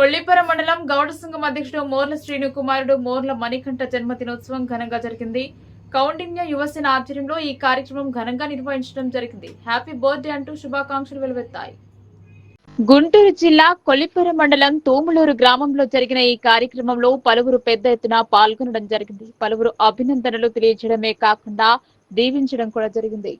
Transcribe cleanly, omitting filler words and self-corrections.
కొల్లిపురం మండలం గౌడ సంఘం అధ్యక్షుడు మోర్ల శ్రీను కుమారుడు మోర్ల మణికంఠ జన్మదినోత్సవం ఘనంగా జరిగింది. కౌండిన్య యువసేన ఆధ్వర్యంలో ఈ కార్యక్రమం ఘనంగా నిర్వహించడం జరిగింది. హ్యాపీ బర్త్డే అంటూ శుభాకాంక్షలు వెలువెత్తాయి. గుంటూరు జిల్లా కొల్లిపురం మండలం తోములూరు గ్రామంలో జరిగిన ఈ కార్యక్రమంలో పలువురు పెద్ద ఎత్తున పాల్గొనడం జరిగింది. పలువురు అభినందనలు తెలియజేయడమే కాకుండా దీవించడం కూడా జరిగింది.